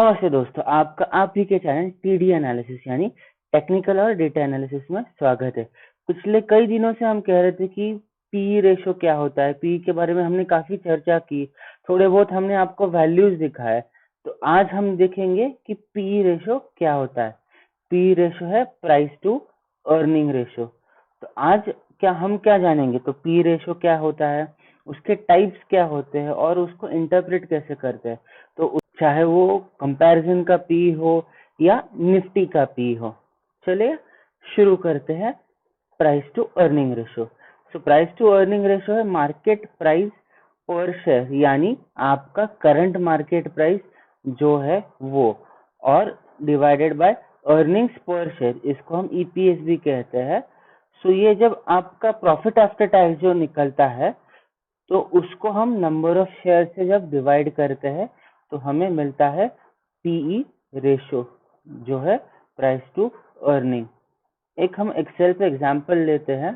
नमस्ते दोस्तों, आपका आप ही के चैनल टीडी एनालिसिस यानी टेक्निकल और डेटा एनालिसिस में स्वागत है। पिछले कई दिनों से हम कह रहे थे कि पी रेशो क्या होता है, पी के बारे में हमने काफी चर्चा की, थोड़े बहुत हमने आपको वैल्यूज दिखाए। तो आज हम देखेंगे कि पी रेशो क्या होता है। पी रेशो है प्राइस टू अर्निंग रेशो। तो आज हम क्या जानेंगे, तो पी रेशो क्या होता है, उसके टाइप्स क्या होते हैं और उसको इंटरप्रेट कैसे करते हैं। तो चाहे वो कंपैरिजन का पी हो या निफ्टी का पी हो। चलिए शुरू करते हैं। Price to earning ratio. So price to earning ratio है मार्केट प्राइस पर शेयर, यानी आपका करंट मार्केट प्राइस जो है वो, और divided by earnings per share, इसको हम ईपीएस भी कहते हैं। सो ये जब आपका प्रॉफिट आफ्टर टैक्स जो निकलता है, तो उसको हम नंबर ऑफ शेयर से जब डिवाइड करते हैं तो हमें मिलता है पीई रेशो, जो है प्राइस टू अर्निंग। एक हम एक्सेल पे एग्जांपल लेते हैं।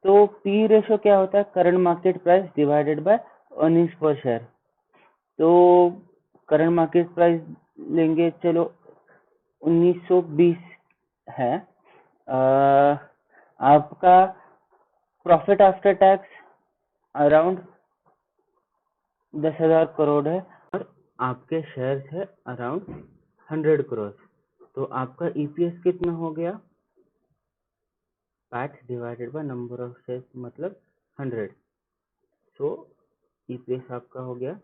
तो पी रेशो क्या होता है, current market price divided by earnings per share. तो करंट मार्केट प्राइस लेंगे, चलो 1920 है। आपका profit after tax around 10,000 crore है और आपके शेयर्स है अराउंड 100 करोड़। तो आपका ईपीएस कितना हो गया, PAT divided by number of shares, मतलब 100। सो ईपीएस आपका हो गया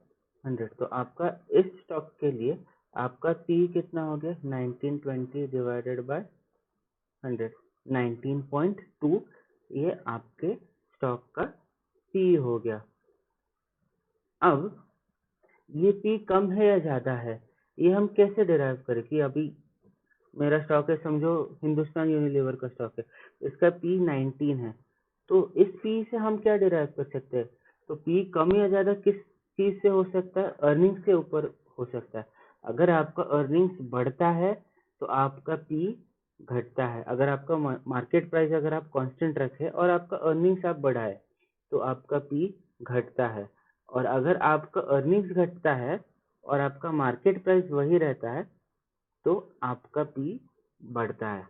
100। तो आपका इस स्टॉक के लिए आपका पी कितना हो गया, 1920 डिवाइडेड बाय 100, 19.2। ये आपके स्टॉक का पी हो गया। अब ये पी कम है या ज्यादा है, ये हम कैसे डिराइव करें कि अभी मेरा स्टॉक है, समझो हिंदुस्तान यूनिलीवर का स्टॉक है, इसका पी 19 है। तो इस पी से हम क्या डिराइव कर सकते हैं, तो पी कम या ज्यादा किस चीज से हो सकता है, अर्निंग्स के ऊपर हो सकता है। अगर आपका अर्निंग्स बढ़ता है तो आपका पी घटता है। अगर आपका मार्केट प्राइस अगर आप कांस्टेंट रखे और आपका अर्निंग्स आप बढ़ाए तो आपका पी घटता है। और अगर आपका अर्निंग्स घटता है और आपका मार्केट प्राइस वही रहता है तो आपका पी बढ़ता है।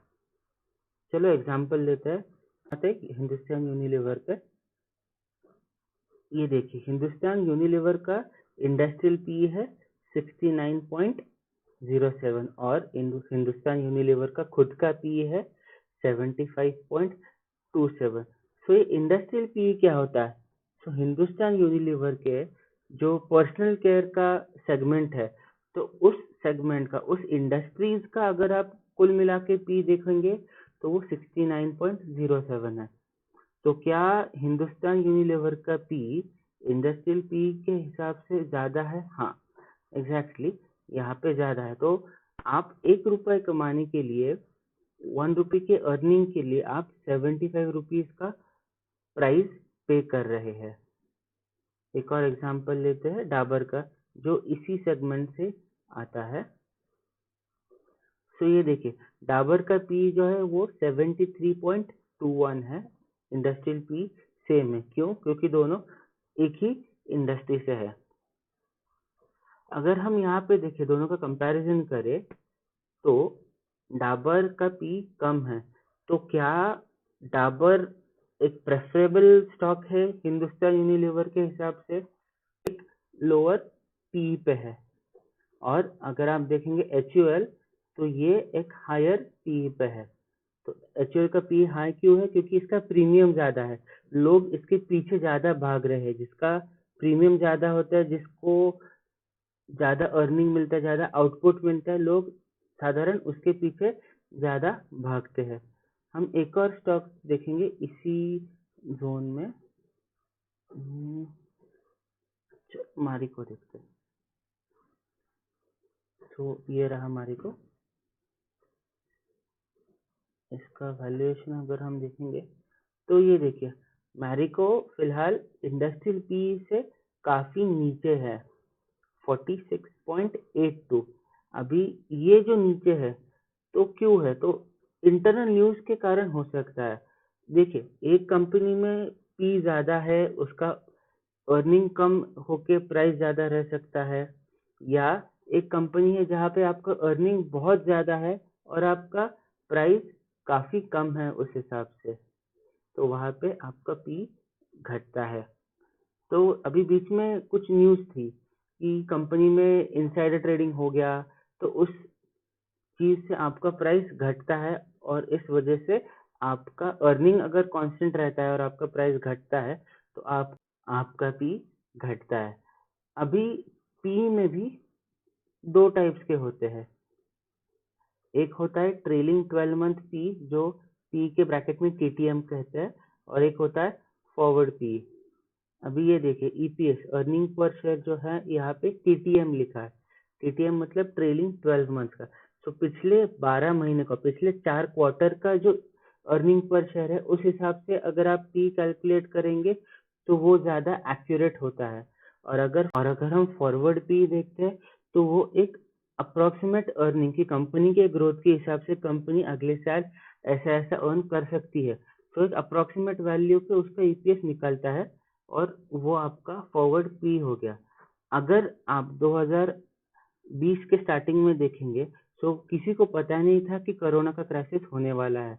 चलो एग्जांपल लेते हैं, आते हैं हिंदुस्तान यूनिलीवर पे। ये देखिए हिंदुस्तान यूनिलीवर का इंडस्ट्रियल पी है 69.07 और हिंदुस्तान यूनिलीवर का खुद का पी है 75.27। सो ये इंडस्ट्रियल पी क्या होता है, सो हिंदुस्तान यूनिलीवर के जो पर्सनल केयर का सेगमेंट है, तो उस सेगमेंट का, उस इंडस्ट्रीज का अगर आप कुल मिला के पी देखेंगे तो वो 69.07 है। तो क्या हिंदुस्तान यूनिलीवर का पी इंडस्ट्रियल पी के हिसाब से ज्यादा है? हाँ, एग्जैक्टली यहाँ पे ज्यादा है। तो आप 1 रुपए कमाने के लिए, 1 रुपये के अर्निंग के लिए आप 75 रुपीज का प्राइस पे कर रहे हैं। एक और एग्जांपल लेते हैं डाबर का, जो इसी सेगमेंट से आता है। तो ये देखिए डाबर का पी जो है वो 73.21 है, इंडस्ट्रियल पी सेम है। क्यों? क्योंकि दोनों एक ही इंडस्ट्री से है। अगर हम यहाँ पे देखें, दोनों का कंपैरिजन करें, तो डाबर का पी कम है। तो क्या डाबर एक प्रेफरेबल स्टॉक है हिंदुस्तान यूनिलीवर के हिसाब से? एक लोअर पी पे है। और अगर आप देखेंगे HUL, तो ये एक हायर पी पे है। तो HUL का पी हाई क्यों है? क्योंकि इसका प्रीमियम ज्यादा है, लोग इसके पीछे ज्यादा भाग रहे हैं। जिसका प्रीमियम ज्यादा होता है, जिसको ज्यादा अर्निंग मिलता है, ज्यादा आउटपुट मिलता है, लोग साधारण उसके पीछे ज्यादा भागते हैं। हम एक और स्टॉक देखेंगे इसी जोन में, मारिको देखते हैं। तो ये रहा मारिको, इसका वैल्यूएशन अगर हम देखेंगे तो ये देखिए मैरिको फिलहाल इंडस्ट्रियल पी से काफी नीचे है, 46.82। अभी ये जो नीचे है तो क्यों है, तो इंटरनल न्यूज के कारण हो सकता है। देखिए एक कंपनी में पी ज्यादा है, उसका अर्निंग कम होके प्राइस ज्यादा रह सकता है, या एक कंपनी है जहाँ पे आपका अर्निंग बहुत ज़्यादा है और आपका प्राइस काफ़ी कम है उस हिसाब से, तो वहाँ पे आपका पी घटता है। तो अभी बीच में कुछ न्यूज़ थी कि कंपनी में इनसाइडर ट्रेडिंग हो गया, तो उस चीज़ से आपका प्राइस घटता है और इस वजह से आपका अर्निंग अगर कांस्टेंट रहता है और आपका प्राइस घटता है तो आपका पी घटता है। अभी पी में भी दो टाइप्स के होते हैं। एक होता है ट्रेलिंग 12 मंथ पी जो पी के ब्रैकेट में टीटीएम कहते हैं, और एक होता है फॉरवर्ड पी। अभी ये देखिए ईपीएस अर्निंग पर शेयर जो है यहाँ पे टीटीएम लिखा है। टीटीएम मतलब ट्रेलिंग 12 मंथ का। तो पिछले 12 महीने का, पिछले 4 क्वार्टर का जो अर्निंग पर शेयर है उस हिसाब से अगर आप पी कैलकुलेट करेंगे तो वो ज़्यादा एक्यूरेट होता है। और अगर हम फॉरवर्ड पी देखते हैं तो वो एक अप्रोक्सीमेट अर्निंग की कंपनी के ग्रोथ के हिसाब से कंपनी अगले साल ऐसा ऐसा अर्न कर सकती है, तो एक अप्रोक्सीमेट वैल्यू पे उसका ईपीएस निकलता है और वो आपका फॉरवर्ड पी हो गया। अगर आप 2020 के स्टार्टिंग में देखेंगे तो किसी को पता नहीं था कि कोरोना का क्राइसिस होने वाला है।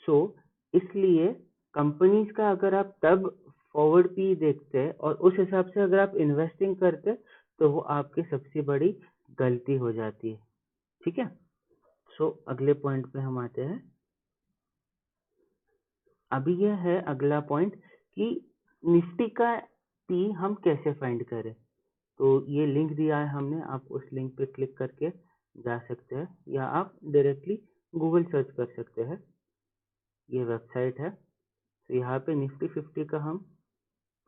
सो इसलिए कंपनीज का अगर आप तब फॉरवर्ड पी देखते हैं और उस हिसाब से अगर आप इन्वेस्टिंग करते तो वो आपकी सबसे बड़ी गलती हो जाती है। ठीक है, सो अगले पॉइंट पे हम आते हैं। अभी यह है अगला पॉइंट कि निफ्टी का पी हम कैसे फाइंड करें। तो ये लिंक दिया है हमने, आप उस लिंक पे क्लिक करके जा सकते हैं या आप डायरेक्टली गूगल सर्च कर सकते हैं। ये वेबसाइट है। तो यहाँ पे निफ्टी 50 का हम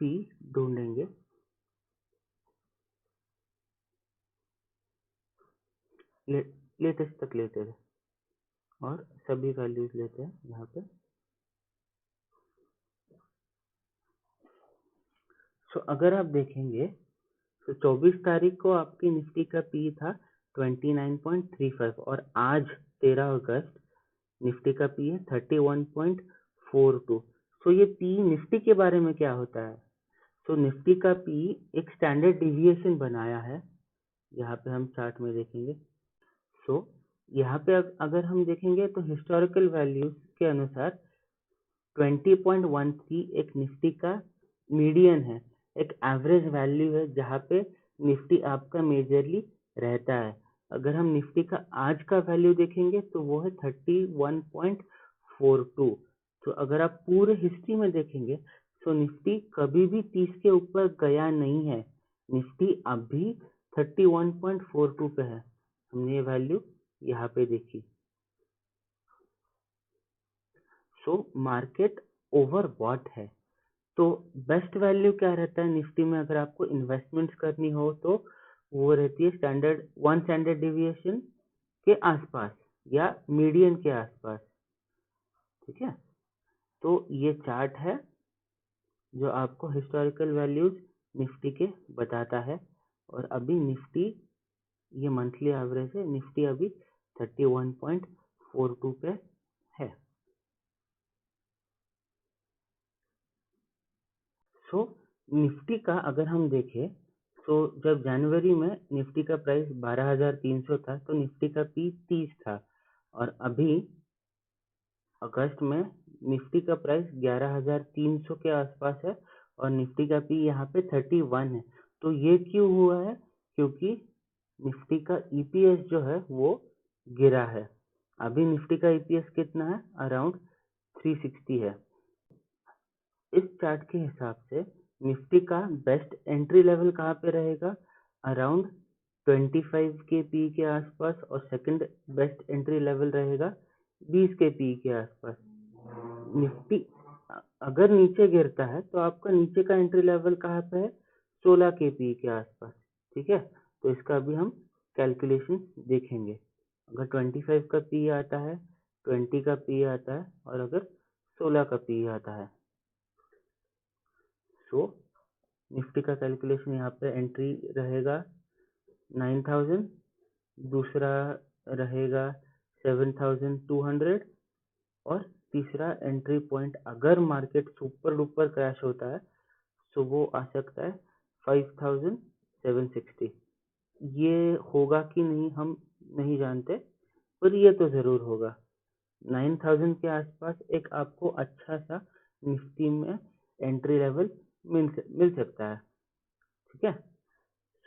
पी ढूंढेंगे। लेटेस्ट तक लेते हैं और सभी वैल्यूज लेते हैं यहाँ पे। सो अगर आप देखेंगे तो 24 तारीख को आपकी निफ्टी का पी था 29.35 और आज 13 अगस्त निफ्टी का पी है 31.42। सो ये पी निफ्टी के बारे में क्या होता है। तो निफ्टी का पी एक स्टैंडर्ड डिविएशन बनाया है, यहाँ पे हम चार्ट में देखेंगे। सो यहाँ पे अगर हम देखेंगे तो हिस्टोरिकल वैल्यूज के अनुसार 20.13 एक निफ्टी का मीडियन है, एक एवरेज वैल्यू है जहाँ पे निफ्टी आपका मेजरली रहता है। अगर हम निफ्टी का आज का वैल्यू देखेंगे तो वो है 31.42। तो अगर आप पूरे हिस्ट्री में देखेंगे तो निफ्टी कभी भी 30 के ऊपर गया नहीं है, निफ्टी अभी 31.42 पे है। हमने ये वैल्यू यहाँ पे देखी। सो मार्केट ओवरबॉट है। तो बेस्ट वैल्यू क्या रहता है निफ्टी में अगर आपको इन्वेस्टमेंट्स करनी हो तो वो रहती है स्टैंडर्ड डिविएशन के आसपास या मीडियन के आसपास। ठीक है, तो ये चार्ट है जो आपको हिस्टोरिकल वैल्यूज निफ्टी के बताता है। और अभी निफ्टी ये मंथली एवरेज है, निफ्टी अभी 31.42 पे है। सो निफ्टी का अगर हम देखें तो जब जनवरी में निफ्टी का प्राइस 12,300 था तो निफ्टी का पी 30 था, और अभी अगस्त में निफ्टी का प्राइस 11,300 के आसपास है और निफ्टी का पी यहाँ पे 31 है। तो ये क्यों हुआ है, क्योंकि निफ्टी का ईपीएस जो है वो गिरा है। अभी निफ्टी का ईपीएस कितना है, अराउंड 360 है। इस चार्ट के हिसाब से निफ्टी का बेस्ट एंट्री लेवल कहाँ पे रहेगा, अराउंड 25 के पी के आसपास, और सेकंड बेस्ट एंट्री लेवल रहेगा 20 के पी के आसपास। निफ्टी अगर नीचे गिरता है तो आपका नीचे का एंट्री लेवल कहाँ पे है, 16 के पी के आसपास। ठीक है, तो इसका अभी हम कैलकुलेशन देखेंगे। अगर 25 का पी आता है, 20 का पी आता है और अगर 16 का पी आता है, सो निफ्टी का कैलकुलेशन यहाँ पे एंट्री रहेगा 9,000, दूसरा रहेगा 7,200 और तीसरा एंट्री पॉइंट अगर मार्केट सुपर डुपर क्रैश होता है तो वो आ सकता है 5,760। ये होगा कि नहीं हम नहीं जानते, पर ये तो ज़रूर होगा। 9000 के आसपास एक आपको अच्छा सा निफ्टी में एंट्री लेवल मिल सकता है। ठीक है,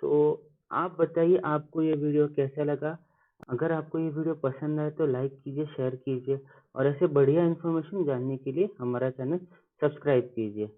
सो आप बताइए आपको ये वीडियो कैसा लगा। अगर आपको ये वीडियो पसंद आए तो लाइक कीजिए, शेयर कीजिए और ऐसे बढ़िया इन्फॉर्मेशन जानने के लिए हमारा चैनल सब्सक्राइब कीजिए।